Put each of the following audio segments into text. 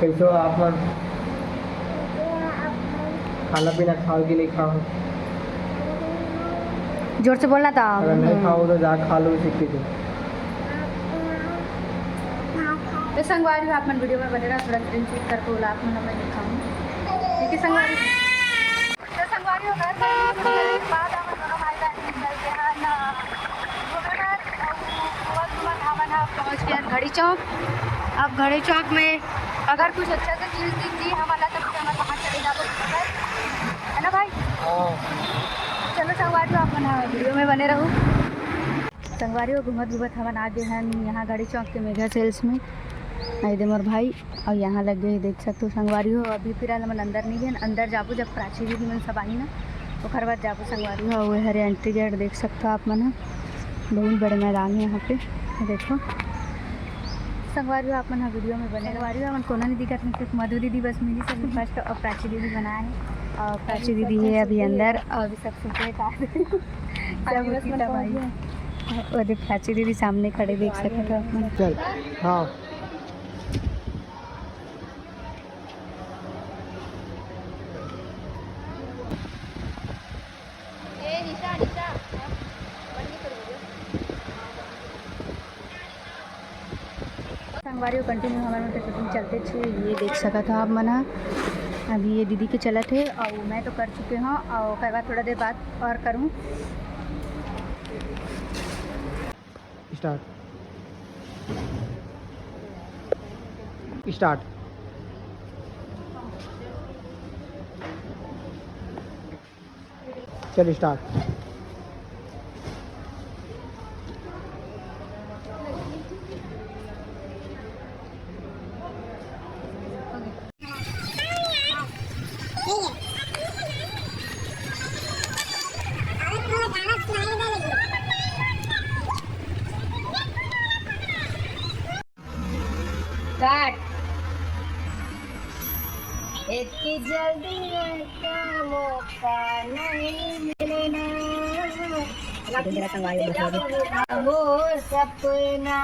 कैसे आप खाना पीना खाओ कि नहीं खाओ? जोर से बोलना था। अगर नहीं खाओ तो जा खा लो सीख के। तो संगवारी आप मन वीडियो में बनेगा, थोड़ा स्क्रीन शॉट करके बोला आप मन मैं दिखाऊँ। ठीक है संगवारी। तो संगवारी हो गया बाद हम दोनों भाई बहन निकल के ना पहुँच गया घड़ी चौक। अब घड़ी चौक में अगर कुछ अच्छा सा चीज़ दिख गई हमारा तो हमें कहाँ चले जाओ है ना भाई। चलो संगवारी आप बना वीडियो में बने रहो। संगवारी हो घूमत घूमत हम आ गए हैं यहाँ घड़ी चौक के मेगा सेल्स में। आई दे मोर भाई और यहाँ लग गए देख सकते हो संगवारी हो। अभी फिलहाल मन अंदर नहीं गए, अंदर जाबू जब प्राची दीदी मन सब आई ना ओकर बाद जाबू संगवारी हो। वो हरे एंट्री गेट देख सकते हो आप मन। बहुत बड़े मैदान है यहाँ पे देखो संगवारी हो। आप मन वीडियो में बने संगवारी हो। मन कोना नहीं दिखा, सिर्फ मधु दीदी बस मिली सब फर्स्ट और प्राची दीदी बनाया है। और प्राची दीदी है अभी अंदर और अभी सब सुते भाई। और प्राची दीदी सामने खड़े देख सकते हो आप मन। चल हाँ संगवारी हो कंटिन्यू हमारे शूटिंग चलते थे। ये देख सका था आप मना। अभी ये दीदी के चला थे और मैं तो कर चुके हूँ और कई बार थोड़ा देर बाद और करूँ। स्टार्ट स्टार्ट चल स्टार्ट। इतनी जल्दी का मौका नहीं मिलना वो सपना।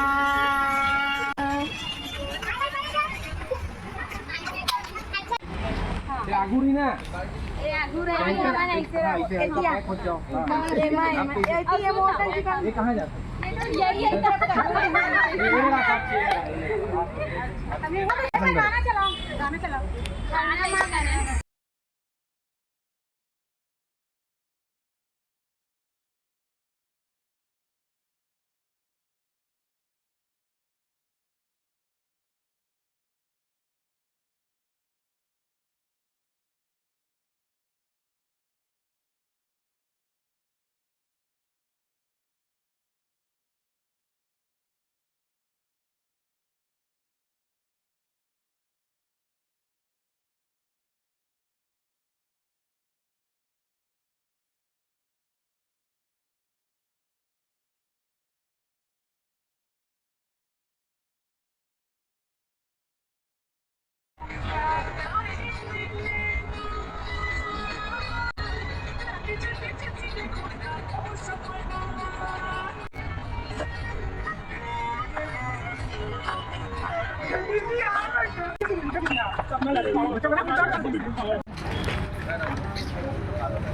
आगुरी ना आगू कहाँ जाते गाना चलाओ, गाना चलाओ।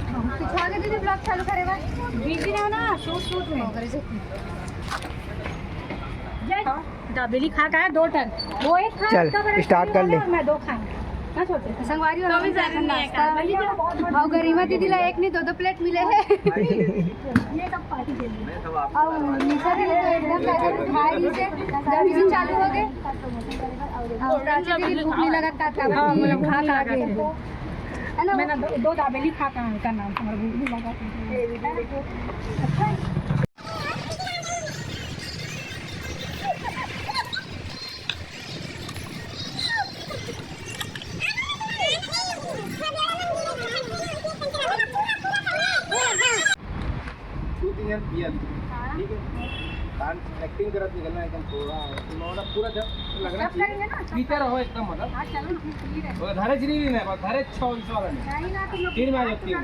पिछवा के दीदी ब्लॉग चालू करे बा बिजी रहो ना शूट में दाबेली खा का है 2 टन वो एक खा चल, स्टार्ट कर ले। मैं 2 खाऊं ना छोटे संगवारी और और गरिमा दीदी ला एक नहीं 2 प्लेट मिले हैं ये सब पार्टी के लिए और निशा दीदी तो एकदम भाई से जब इसी चालू हो गए और प्राची दीदी भूख नहीं लगा था तब मतलब खा के है ना मैंने 2 दाबेली खा का नाम हमारा भूख नहीं लगा अच्छा ठीक है डांस एक्टिंग करत निकलना एकदम थोड़ा तुम्हारा पूरा जब लगना चाहिए पीते रहो एकदम मतलब हां चलो ठीक है वो धारे चली नहीं बस धारे 6 इंच वाला नहीं नहीं ना तुम लोग 3 में आ जाती है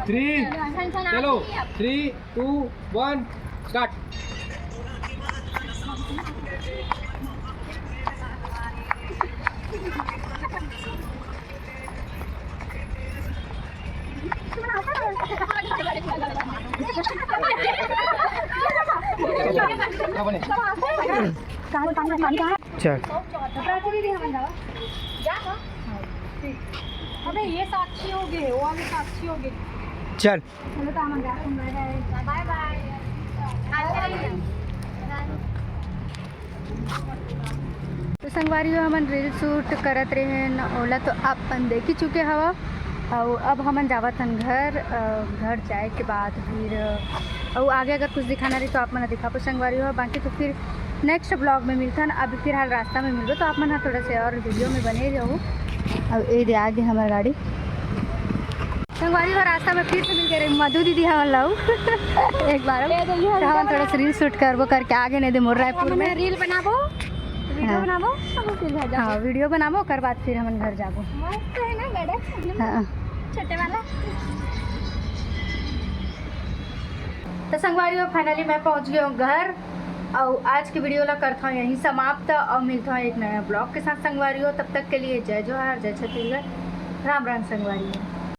3 चलो 3 2 1 स्टार्ट चल अबे ये साक्षी हो गए वो वाले साक्षी हो गए चल चलो तो हम बाय बाय तो संगवारी हमन रील शूट करत रहे न ओला तो अपन देख ही चुके हवा और अब हमन जावत हन घर जाए के बाद फिर और आगे अगर कुछ दिखाना रही तो आप मन दिखा पाओ संगवारी हो बाकी तो फिर नेक्स्ट ब्लॉग में मिलता है अभी फिलहाल रास्ता में मिलो तो आप मन थोड़ा से और वीडियो में बने रहो अब ये आगे हमारी गाड़ी संगवारी हो रास्ता में फिर से मिल गए मधु दीदी हम लाऊ एक बार हम थोड़ा सा रील शूट करबो करके आगे नहीं दे मोर रायपुर में रील बनाबो वीडियो बनाबो हाँ वीडियो बनाबो कर बाद फिर हम घर जाबो मस्त है ना गाड़ी हाँ छोटे वाला तो संगवारी हो फाइनली मैं पहुंच गई हूँ घर और आज की वीडियो ला करता हूँ यहीं समाप्त और मिलता हूँ एक नया ब्लॉग के साथ संगवारी हो तब तक के लिए जय जोहार जय छत्तीसगढ़ राम राम संगवारी हो।